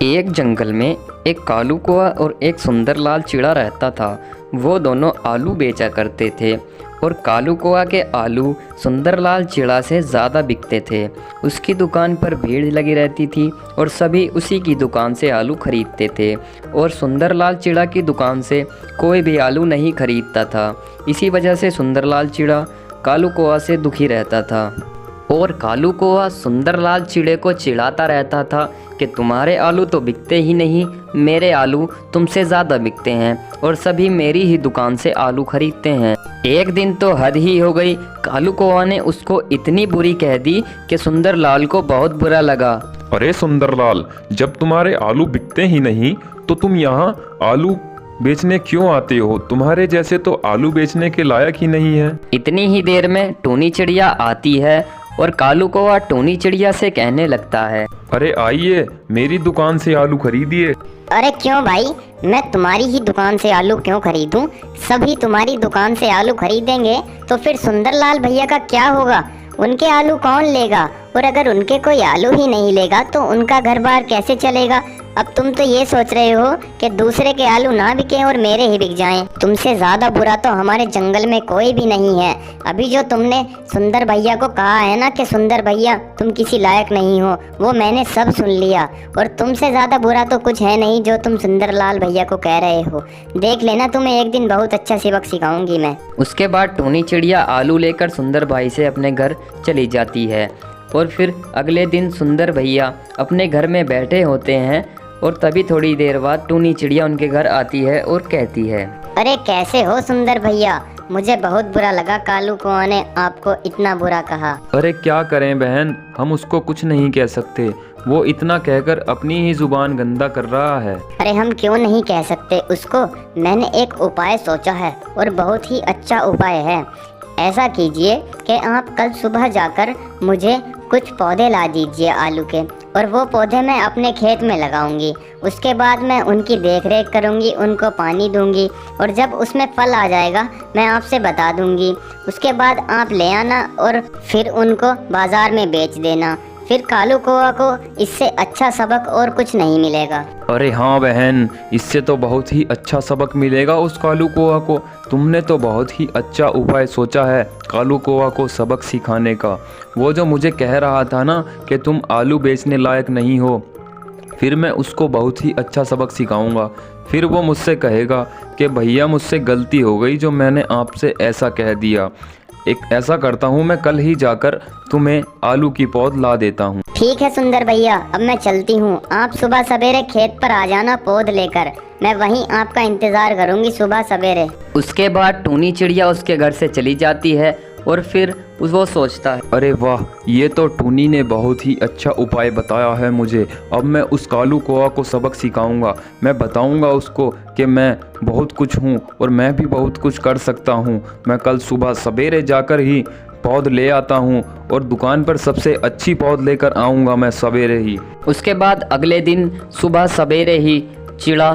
एक जंगल में एक कालू कौआ और एक सुंदरलाल चिड़ा रहता था। वो दोनों आलू बेचा करते थे और कालू कौआ के आलू सुंदरलाल चिड़ा से ज़्यादा बिकते थे। उसकी दुकान पर भीड़ लगी रहती थी और सभी उसी की दुकान से आलू खरीदते थे और सुंदरलाल चिड़ा की दुकान से कोई भी आलू नहीं खरीदता था। इसी वजह से सुंदरलाल चिड़ा कालू कौआ से दुखी रहता था और कालू कौआ सुंदरलाल चिड़े को चिढ़ाता रहता था कि तुम्हारे आलू तो बिकते ही नहीं, मेरे आलू तुमसे ज़्यादा बिकते हैं और सभी मेरी ही दुकान से आलू खरीदते हैं। एक दिन तो हद ही हो गई। कालू कौआ ने उसको इतनी बुरी कह दी कि सुंदरलाल को बहुत बुरा लगा। अरे सुंदरलाल, जब तुम्हारे आलू बिकते ही नहीं तो तुम यहाँ आलू बेचने क्यों आते हो? तुम्हारे जैसे तो आलू बेचने के लायक ही नहीं है। इतनी ही देर में टूनी चिड़िया आती है और कालू कौआ टूनी चिड़िया से कहने लगता है, अरे आइए, मेरी दुकान से आलू खरीदिए। अरे क्यों भाई, मैं तुम्हारी ही दुकान से आलू क्यों खरीदूं? सभी तुम्हारी दुकान से आलू खरीदेंगे तो फिर सुंदरलाल भैया का क्या होगा? उनके आलू कौन लेगा? और अगर उनके कोई आलू ही नहीं लेगा तो उनका घर बार कैसे चलेगा? अब तुम तो ये सोच रहे हो कि दूसरे के आलू ना बिकें और मेरे ही बिक जाएं। तुमसे ज़्यादा बुरा तो हमारे जंगल में कोई भी नहीं है। अभी जो तुमने सुंदर भैया को कहा है ना कि सुंदर भैया तुम किसी लायक नहीं हो, वो मैंने सब सुन लिया और तुमसे ज़्यादा बुरा तो कुछ है नहीं जो तुम सुंदरलाल भैया को कह रहे हो। देख लेना, तुम्हें एक दिन बहुत अच्छा सबक सिखाऊंगी मैं। उसके बाद टूनी चिड़िया आलू लेकर सुंदर भाई से अपने घर चली जाती है और फिर अगले दिन सुंदर भैया अपने घर में बैठे होते हैं और तभी थोड़ी देर बाद टूनी चिड़िया उनके घर आती है और कहती है, अरे कैसे हो सुंदर भैया? मुझे बहुत बुरा लगा कालू कौआ ने आपको इतना बुरा कहा। अरे क्या करें बहन, हम उसको कुछ नहीं कह सकते। वो इतना कहकर अपनी ही जुबान गंदा कर रहा है। अरे हम क्यों नहीं कह सकते उसको? मैंने एक उपाय सोचा है और बहुत ही अच्छा उपाय है। ऐसा कीजिए कि आप कल सुबह जाकर मुझे कुछ पौधे ला दीजिए आलू के, और वो पौधे मैं अपने खेत में लगाऊंगी। उसके बाद मैं उनकी देख रेख करूंगी, उनको पानी दूंगी और जब उसमें फल आ जाएगा मैं आपसे बता दूंगी। उसके बाद आप ले आना और फिर उनको बाज़ार में बेच देना। फिर कालू कौआ को इससे अच्छा सबक और कुछ नहीं मिलेगा। अरे हाँ बहन, इससे तो बहुत ही अच्छा सबक मिलेगा उस कालू कौआ को। तुमने तो बहुत ही अच्छा उपाय सोचा है कालू कौआ को सबक सिखाने का। वो जो मुझे कह रहा था ना कि तुम आलू बेचने लायक नहीं हो, फिर मैं उसको बहुत ही अच्छा सबक सिखाऊंगा। फिर वो मुझसे कहेगा कि भैया मुझसे गलती हो गई जो मैंने आपसे ऐसा कह दिया। एक ऐसा करता हूँ, मैं कल ही जाकर तुम्हें आलू की पौध ला देता हूँ। ठीक है सुंदर भैया, अब मैं चलती हूँ। आप सुबह सवेरे खेत पर आ जाना पौध लेकर। मैं वहीं आपका इंतज़ार करूँगी सुबह सवेरे। उसके बाद टूनी चिड़िया उसके घर से चली जाती है और फिर वो सोचता है, अरे वाह, ये तो टूनी ने बहुत ही अच्छा उपाय बताया है मुझे। अब मैं उस कालू कौआ को सबक सिखाऊंगा। मैं बताऊंगा उसको कि मैं बहुत कुछ हूँ और मैं भी बहुत कुछ कर सकता हूँ। मैं कल सुबह सवेरे जाकर ही पौध ले आता हूँ और दुकान पर सबसे अच्छी पौध लेकर आऊँगा मैं सवेरे ही। उसके बाद अगले दिन सुबह सवेरे ही चिड़ा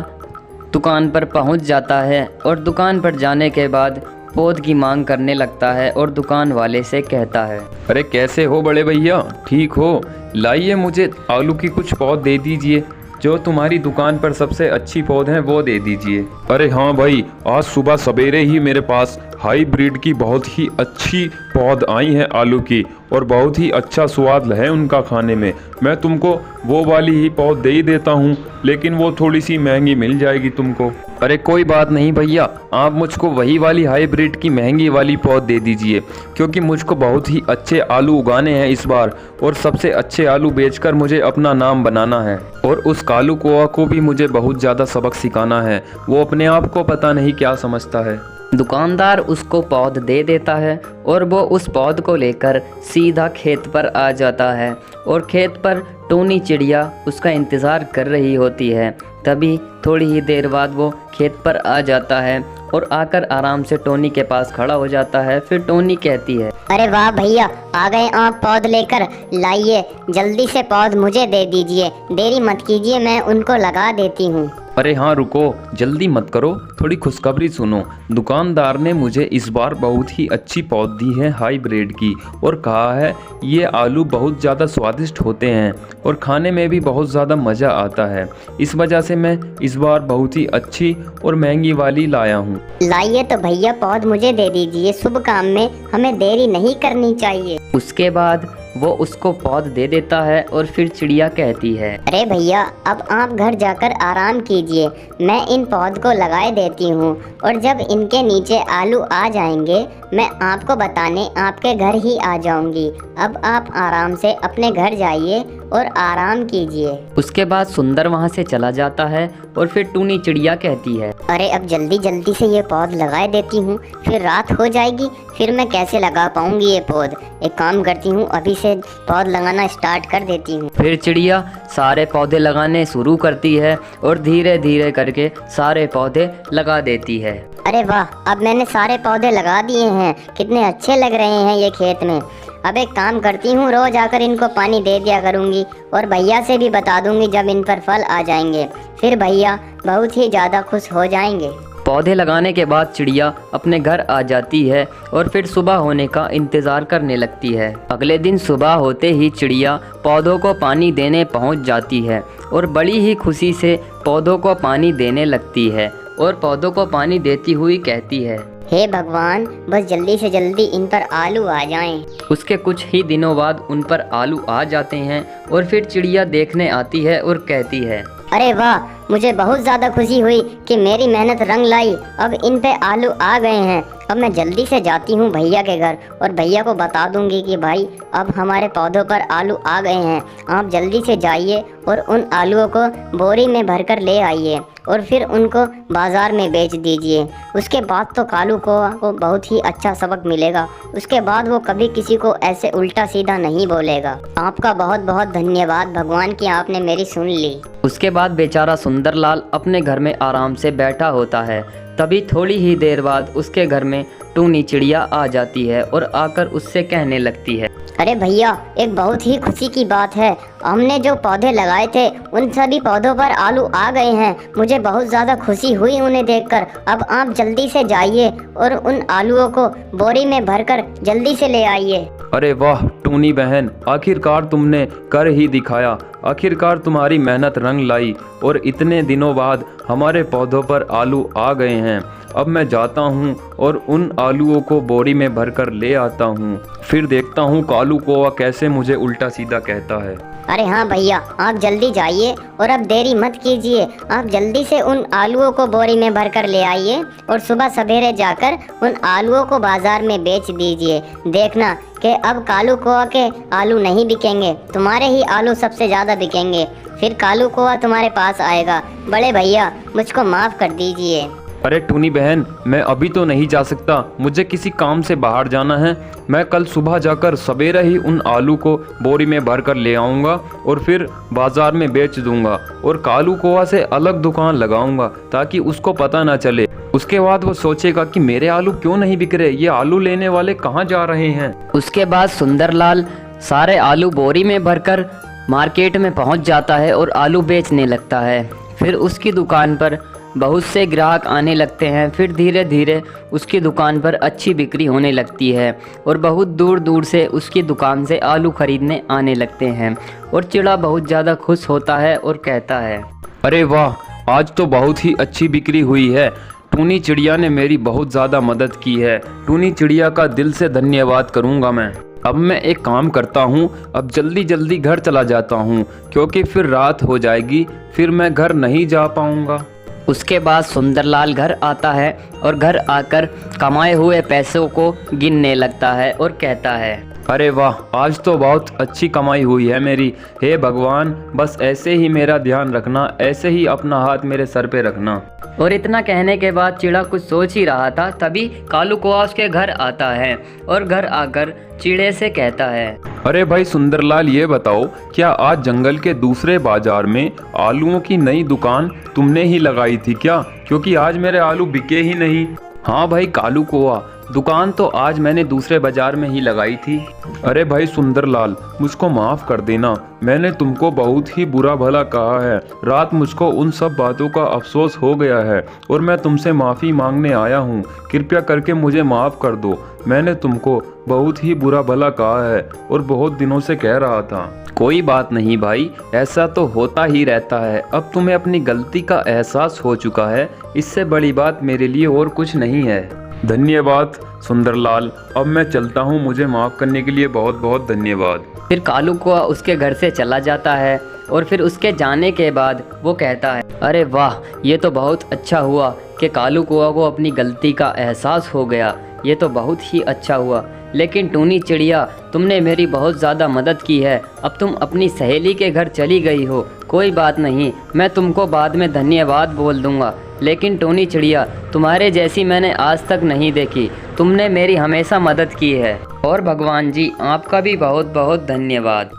दुकान पर पहुंच जाता है और दुकान पर जाने के बाद पौध की मांग करने लगता है और दुकान वाले से कहता है, अरे कैसे हो बड़े भैया, ठीक हो? लाइए मुझे आलू की कुछ पौध दे दीजिए। जो तुम्हारी दुकान पर सबसे अच्छी पौध है वो दे दीजिए। अरे हाँ भाई, आज सुबह सवेरे ही मेरे पास हाईब्रिड की बहुत ही अच्छी पौध आई है आलू की और बहुत ही अच्छा स्वाद है उनका खाने में। मैं तुमको वो वाली ही पौध दे ही देता हूँ, लेकिन वो थोड़ी सी महंगी मिल जाएगी तुमको। अरे कोई बात नहीं भैया, आप मुझको वही वाली हाईब्रिड की महंगी वाली पौध दे दीजिए, क्योंकि मुझको बहुत ही अच्छे आलू उगाने हैं इस बार और सबसे अच्छे आलू बेचकर मुझे अपना नाम बनाना है। और उस कालू कौआ को भी मुझे बहुत ज़्यादा सबक सिखाना है। वो अपने आप को पता नहीं क्या समझता है। दुकानदार उसको पौध दे देता है और वो उस पौध को लेकर सीधा खेत पर आ जाता है और खेत पर टूनी चिड़िया उसका इंतज़ार कर रही होती है। तभी थोड़ी ही देर बाद वो खेत पर आ जाता है और आकर आराम से टोनी के पास खड़ा हो जाता है। फिर टोनी कहती है, अरे वाह भैया, आ गए आप पौध लेकर। लाइए जल्दी से पौध मुझे दे दीजिए, देरी मत कीजिए, मैं उनको लगा देती हूँ। अरे हाँ रुको, जल्दी मत करो, थोड़ी खुशखबरी सुनो। दुकानदार ने मुझे इस बार बहुत ही अच्छी पौध दी है हाईब्रिड की, और कहा है ये आलू बहुत ज़्यादा स्वादिष्ट होते हैं और खाने में भी बहुत ज़्यादा मज़ा आता है। इस वजह से मैं इस बार बहुत ही अच्छी और महंगी वाली लाया हूँ। लाइए तो भैया पौध मुझे दे दीजिए, शुभ काम में हमें देरी नहीं करनी चाहिए। उसके बाद वो उसको पौध दे देता है और फिर चिड़िया कहती है, अरे भैया अब आप घर जाकर आराम कीजिए, मैं इन पौध को लगाए देती हूँ और जब इनके नीचे आलू आ जाएंगे मैं आपको बताने आपके घर ही आ जाऊंगी। अब आप आराम से अपने घर जाइए और आराम कीजिए। उसके बाद सुंदर वहाँ से चला जाता है और फिर टूनी चिड़िया कहती है, अरे अब जल्दी जल्दी से ये पौध लगाए देती हूँ, फिर रात हो जाएगी, फिर मैं कैसे लगा पाऊंगी ये पौध। एक काम करती हूँ, अभी से पौध लगाना स्टार्ट कर देती हूँ। फिर चिड़िया सारे पौधे लगाने शुरू करती है और धीरे धीरे करके सारे पौधे लगा देती है। अरे वाह, अब मैंने सारे पौधे लगा दिए हैं, कितने अच्छे लग रहे हैं ये खेत में। अब एक काम करती हूँ, रोज आकर इनको पानी दे दिया करूँगी और भैया से भी बता दूँगी जब इन पर फल आ जाएंगे, फिर भैया बहुत ही ज़्यादा खुश हो जाएंगे। पौधे लगाने के बाद चिड़िया अपने घर आ जाती है और फिर सुबह होने का इंतज़ार करने लगती है। अगले दिन सुबह होते ही चिड़िया पौधों को पानी देने पहुंच जाती है और बड़ी ही खुशी से पौधों को पानी देने लगती है और पौधों को पानी देती हुई कहती है, हे भगवान, बस जल्दी से जल्दी इन पर आलू आ जाएं। उसके कुछ ही दिनों बाद उन पर आलू आ जाते हैं और फिर चिड़िया देखने आती है और कहती है, अरे वाह, मुझे बहुत ज़्यादा खुशी हुई कि मेरी मेहनत रंग लाई, अब इन पे आलू आ गए हैं। अब मैं जल्दी से जाती हूँ भैया के घर और भैया को बता दूंगी कि भाई अब हमारे पौधों पर आलू आ गए हैं, आप जल्दी से जाइए और उन आलूओं को बोरी में भरकर ले आइए और फिर उनको बाज़ार में बेच दीजिए। उसके बाद तो कालू को बहुत ही अच्छा सबक मिलेगा, उसके बाद वो कभी किसी को ऐसे उल्टा सीधा नहीं बोलेगा। आपका बहुत बहुत धन्यवाद भगवान कि आपने मेरी सुन ली। उसके बाद बेचारा सुंदरलाल अपने घर में आराम से बैठा होता है। तभी थोड़ी ही देर बाद उसके घर में टूनी चिड़िया आ जाती है और आकर उससे कहने लगती है, अरे भैया, एक बहुत ही खुशी की बात है, हमने जो पौधे लगाए थे उन सभी पौधों पर आलू आ गए हैं। मुझे बहुत ज़्यादा खुशी हुई उन्हें देखकर। अब आप जल्दी से जाइए और उन आलूओं को बोरी में भरकर जल्दी से ले आइए। अरे वाह टूनी बहन, आखिरकार तुमने कर ही दिखाया, आखिरकार तुम्हारी मेहनत रंग लाई और इतने दिनों बाद हमारे पौधों पर आलू आ गए हैं। अब मैं जाता हूँ और उन आलूओं को बोरी में भरकर ले आता हूँ, फिर देखता हूँ कालू कौवा कैसे मुझे उल्टा सीधा कहता है। अरे हाँ भैया, आप जल्दी जाइए और अब देरी मत कीजिए, आप जल्दी से उन आलूओं को बोरी में भरकर ले आइए और सुबह सवेरे जाकर उन आलूओं को बाजार में बेच दीजिए। देखना कि अब कालू कौवा के आलू नहीं बिकेंगे, तुम्हारे ही आलू सबसे ज़्यादा बिकेंगे। फिर कालू कौवा तुम्हारे पास आएगा। बड़े भैया, मुझको माफ़ कर दीजिए। अरे टूनी बहन, मैं अभी तो नहीं जा सकता, मुझे किसी काम से बाहर जाना है। मैं कल सुबह जाकर सवेरे ही उन आलू को बोरी में भर कर ले आऊँगा और फिर बाज़ार में बेच दूँगा और कालू कौवा से अलग दुकान लगाऊँगा ताकि उसको पता ना चले। उसके बाद वो सोचेगा कि मेरे आलू क्यों नहीं बिक रहे, ये आलू लेने वाले कहाँ जा रहे हैं। उसके बाद सुंदरलाल सारे आलू बोरी में भरकर मार्केट में पहुंच जाता है और आलू बेचने लगता है। फिर उसकी दुकान पर बहुत से ग्राहक आने लगते हैं। फिर धीरे धीरे उसकी दुकान पर अच्छी बिक्री होने लगती है और बहुत दूर दूर से उसकी दुकान से आलू खरीदने आने लगते हैं और चिड़ा बहुत ज़्यादा खुश होता है और कहता है, अरे वाह, आज तो बहुत ही अच्छी बिक्री हुई है। टूनी चिड़िया ने मेरी बहुत ज़्यादा मदद की है। टूनी चिड़िया का दिल से धन्यवाद करूँगा मैं। अब मैं एक काम करता हूँ, अब जल्दी जल्दी घर चला जाता हूँ क्योंकि फिर रात हो जाएगी, फिर मैं घर नहीं जा पाऊँगा। उसके बाद सुंदरलाल घर आता है और घर आकर कमाए हुए पैसों को गिनने लगता है और कहता है, अरे वाह, आज तो बहुत अच्छी कमाई हुई है मेरी। हे भगवान, बस ऐसे ही मेरा ध्यान रखना, ऐसे ही अपना हाथ मेरे सर पे रखना। और इतना कहने के बाद चिड़ा कुछ सोच ही रहा था, तभी कालू कौवा उसके घर आता है और घर आकर चिड़े से कहता है, अरे भाई सुंदरलाल, ये बताओ क्या आज जंगल के दूसरे बाजार में आलूओं की नई दुकान तुमने ही लगाई थी क्या? क्योंकि आज मेरे आलू बिके ही नहीं। हाँ भाई कालू कौवा, दुकान तो आज मैंने दूसरे बाजार में ही लगाई थी। अरे भाई सुंदरलाल, मुझको माफ कर देना, मैंने तुमको बहुत ही बुरा भला कहा है। रात मुझको उन सब बातों का अफसोस हो गया है और मैं तुमसे माफ़ी मांगने आया हूँ। कृपया करके मुझे माफ़ कर दो। मैंने तुमको बहुत ही बुरा भला कहा है और बहुत दिनों से कह रहा था। कोई बात नहीं भाई, ऐसा तो होता ही रहता है। अब तुम्हें अपनी गलती का एहसास हो चुका है, इससे बड़ी बात मेरे लिए और कुछ नहीं है। धन्यवाद सुंदरलाल, अब मैं चलता हूँ, मुझे माफ़ करने के लिए बहुत बहुत धन्यवाद। फिर कालू कौआ उसके घर से चला जाता है और फिर उसके जाने के बाद वो कहता है, अरे वाह, ये तो बहुत अच्छा हुआ कि कालू कौआ को अपनी गलती का एहसास हो गया। ये तो बहुत ही अच्छा हुआ। लेकिन टूनी चिड़िया, तुमने मेरी बहुत ज़्यादा मदद की है। अब तुम अपनी सहेली के घर चली गई हो, कोई बात नहीं, मैं तुमको बाद में धन्यवाद बोल दूंगा। लेकिन टूनी चिड़िया, तुम्हारे जैसी मैंने आज तक नहीं देखी। तुमने मेरी हमेशा मदद की है। और भगवान जी, आपका भी बहुत बहुत धन्यवाद।